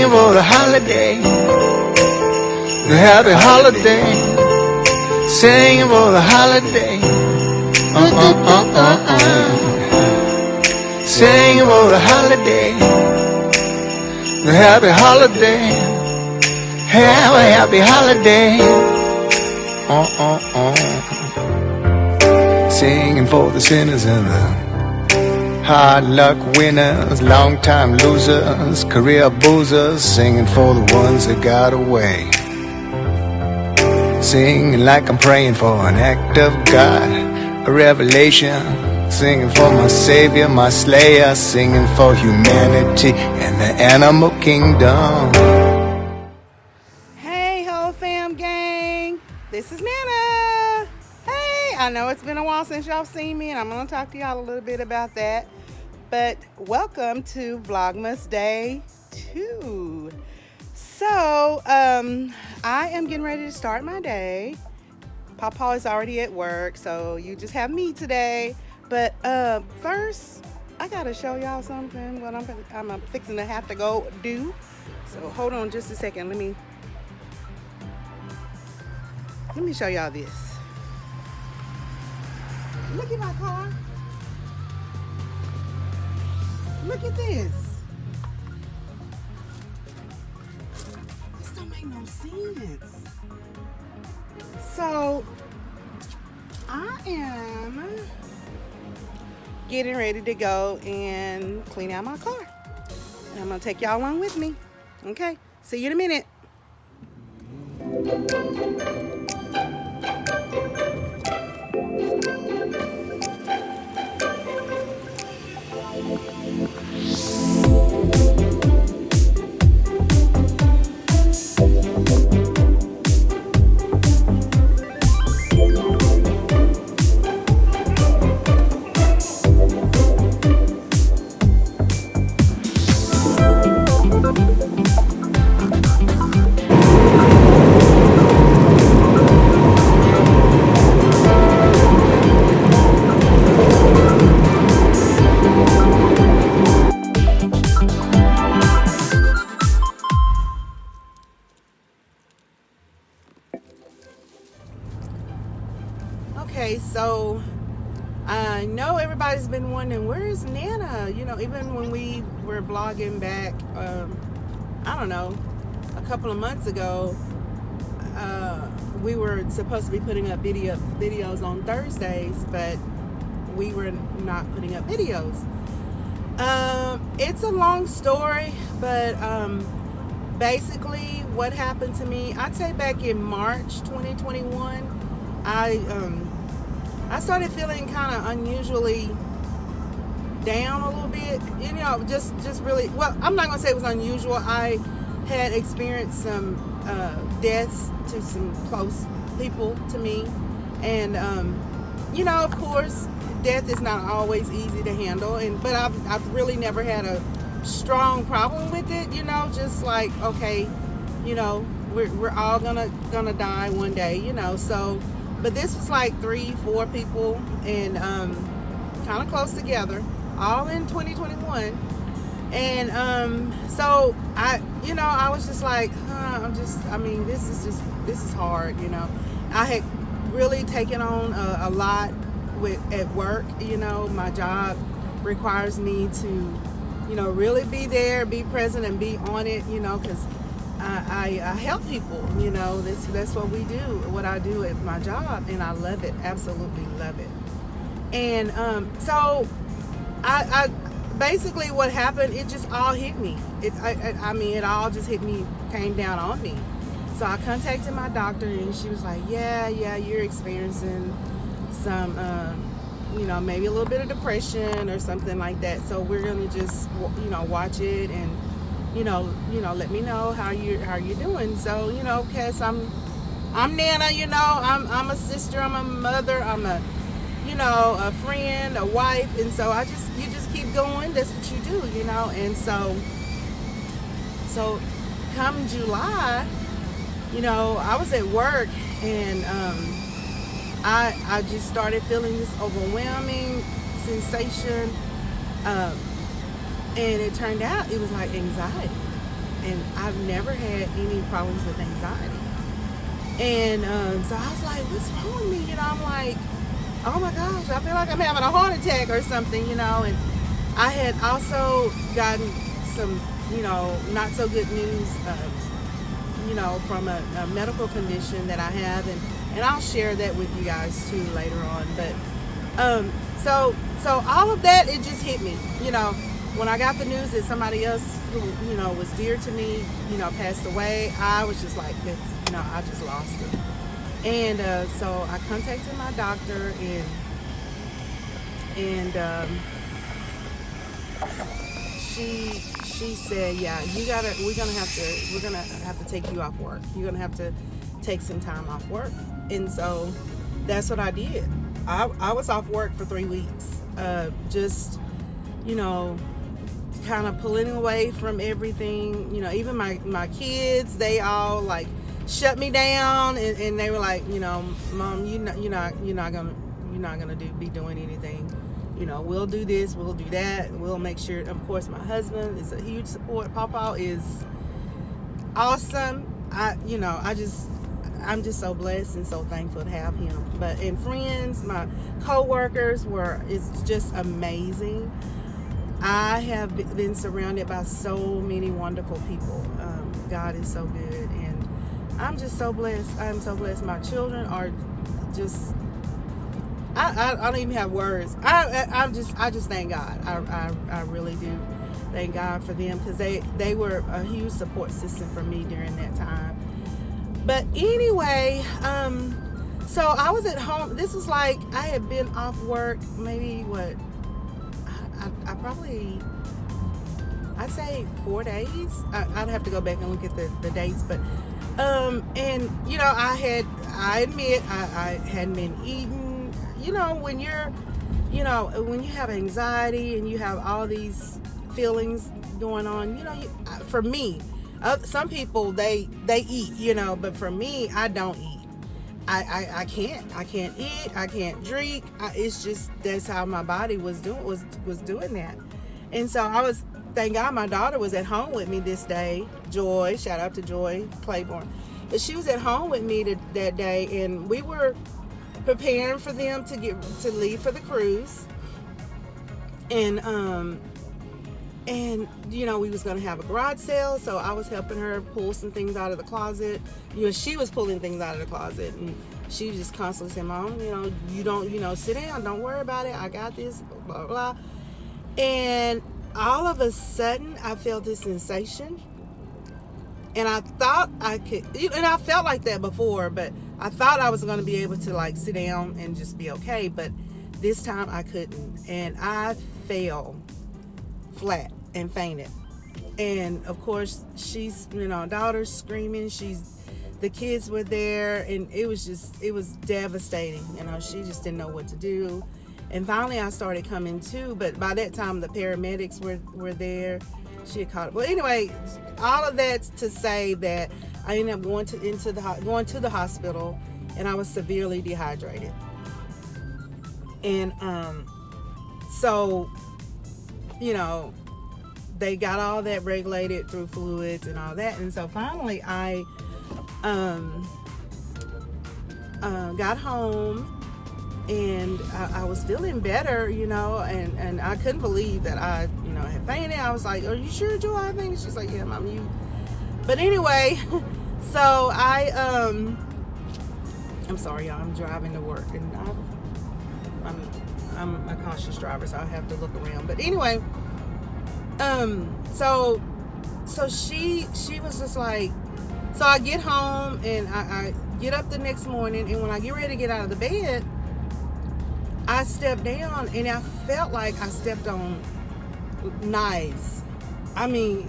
singing for the holiday, the happy holiday, singing for the holiday, singing for the holiday, the happy holiday, have a happy holiday, singing for the sinners and the hard luck winners, long time losers, career boozers, singing for the ones that got away. Singing like I'm praying for an act of God, a revelation. Singing for my savior, my slayer, singing for humanity and the animal kingdom. Hey, whole fam gang, this is Nana. Hey, I know it's been a while since y'all seen me, and I'm going to talk to y'all a little bit about that. But welcome to Vlogmas Day 2. So, I am getting ready to start my day. Papa is already at work, so you just have me today. But first, I gotta show y'all something. What I'm fixing to have to go do. So hold on just a second. Let me show y'all this. Look at my car. Look at this. This don't make no sense. So, I am getting ready to go and clean out my car. And I'm going to take y'all along with me. Okay? See you in a minute. Okay, so I know everybody's been wondering, where's Nana? You know, even when we were vlogging back, I don't know, a couple of months ago, we were supposed to be putting up videos on Thursdays, but we were not putting up videos. It's a long story, but basically what happened to me, I'd say back in March 2021, I started feeling kind of unusually down a little bit, you know, just really, well, I'm not gonna say it was unusual. I had experienced some deaths to some close people to me, and you know, of course, death is not always easy to handle, but I've really never had a strong problem with it, you know, just like, okay, you know, we're all gonna die one day, you know. So, but this was like 3-4 people, and kind of close together, all in 2021. And so I was just like, this is hard, you know. I had really taken on a lot at work, you know. My job requires me to, you know, really be there, be present, and be on it, you know, because I help people, you know. That's what we do, what I do at my job, and I love it, absolutely love it. And so I basically what happened, it just all hit me. It all just hit me, came down on me. So I contacted my doctor, and she was like, yeah, you're experiencing some, you know, maybe a little bit of depression or something like that. So we're gonna just, you know, watch it, and you know, let me know how you're doing. So, you know, cause I'm Nana, you know, I'm a sister, I'm a mother, I'm a, you know, a friend, a wife, and so you just keep going. That's what you do, you know. And so come July, you know, I was at work, and I just started feeling this overwhelming sensation, and it turned out it was like anxiety. and I've never had any problems with anxiety. And so I was like, what's wrong with me? I'm like, oh my gosh, I feel like I'm having a heart attack or something, And I had also gotten some, not so good news, from a medical condition that I have, and I'll share that with you guys too later on. But so all of that, it just hit me, When I got the news that somebody else who, was dear to me, passed away, I was just like, I just lost it. And so I contacted my doctor, and she said, yeah, we're gonna have to take you off work. You're gonna have to take some time off work. And so that's what I did. I was off work for 3 weeks, just kind of pulling away from everything. Even my kids, they all like shut me down, and they were like, Mom, you're not gonna be doing anything. We'll do this, we'll do that, we'll make sure. Of course, my husband is a huge support. Papa is awesome. I'm just so blessed and so thankful to have him. And friends, my co-workers it's just amazing. I have been surrounded by so many wonderful people. God is so good, and I'm just so blessed. I'm so blessed. My children are just, I don't even have words. I just thank God. I really do thank God for them, because they were a huge support system for me during that time. But anyway, so I was at home. This was like, I had been off work maybe I probably, I'd say 4 days. I'd have to go back and look at the dates, but and I admit I hadn't been eating. When when you have anxiety and you have all these feelings going on, for me, some people they eat, but for me, I don't eat. I can't eat, I can't drink. It's just, that's how my body was doing that. And so thank God my daughter was at home with me this day. Joy, shout out to Joy Claiborne. But she was at home with me that day, and we were preparing for them to leave for the cruise. And we was gonna have a garage sale, so I was helping her pull some things out of the closet. She was pulling things out of the closet, and she just constantly said, Mom, you don't, sit down, don't worry about it, I got this, blah, blah. And all of a sudden, I felt this sensation, and I thought I could, and I felt like that before, but I thought I was going to be able to like sit down and just be okay, but this time I couldn't, and I fell flat and fainted. And of course, she's, daughter's screaming, the kids were there, and it was devastating. She just didn't know what to do. And finally I started coming to, but by that time the paramedics were there. She had caught it. Well, anyway, all of that to say that I ended up going to the hospital, and I was severely dehydrated. And so, they got all that regulated through fluids and all that. And so finally I got home, and I was feeling better, and I couldn't believe that I, had fainted. I was like, are you sure, Joy, I fainted? She's like, yeah, Mom, you. But anyway, so I'm sorry, y'all, I'm driving to work, and I'm a cautious driver, so I have to look around. But anyway, so she was just like, so I get home, and I get up the next morning, and when I get ready to get out of the bed, I stepped down, and I felt like I stepped on knives. I mean,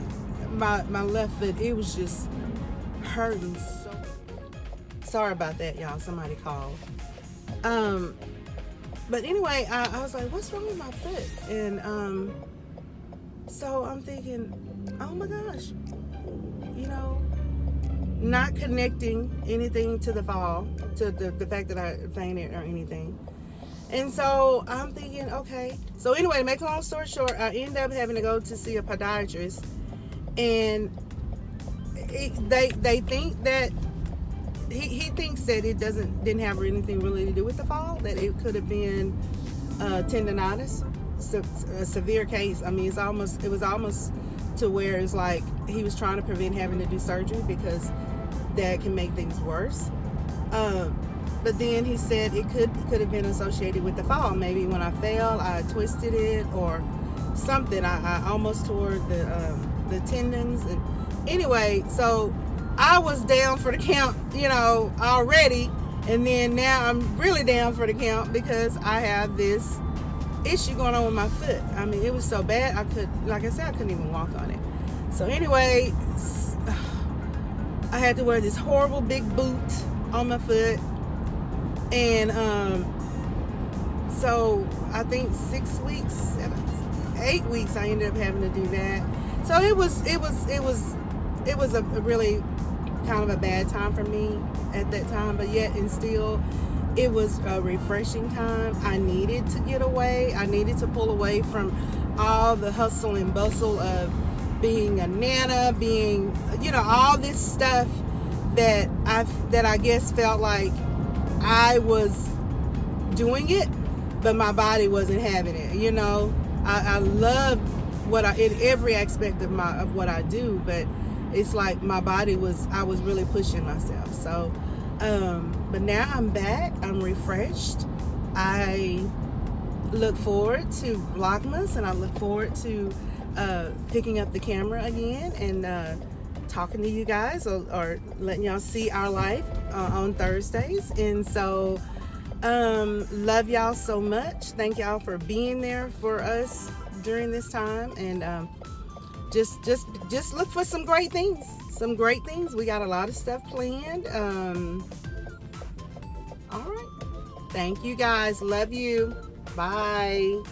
my left foot, it was just hurting so. Sorry about that, y'all. Somebody called. But anyway, I was like, what's wrong with my foot? And so I'm thinking, oh my gosh, not connecting anything to the fall, to the fact that I fainted or anything. And so I'm thinking, okay. So anyway, to make a long story short, I ended up having to go to see a podiatrist. And they think that he thinks that it didn't have anything really to do with the fall, that it could have been tendonitis, a severe case. I mean, it was almost to where it's like he was trying to prevent having to do surgery because that can make things worse. But then he said it could have been associated with the fall. Maybe when I fell, I twisted it or something. I almost tore the tendons. And anyway, so I was down for the count, already. And then now I'm really down for the count because I have this issue going on with my foot. I mean, it was so bad like I said, I couldn't even walk on it. So anyway, I had to wear this horrible big boot on my foot. And so I think 6 weeks, 8 weeks, I ended up having to do that. So it was a really kind of a bad time for me at that time, but yet and still it was a refreshing time. I needed to get away. I needed to pull away from all the hustle and bustle of being a nana, being, all this stuff that I guess felt like I was doing it, but my body wasn't having it. I love in every aspect of what I do, but it's like my body I was really pushing myself. So, but now I'm back. I'm refreshed. I look forward to Vlogmas, and I look forward to picking up the camera again and talking to you guys or letting y'all see our life on Thursdays. And so love y'all so much. Thank y'all for being there for us during this time, and just look for some great things. We got a lot of stuff planned. All right, thank you guys. Love you. Bye.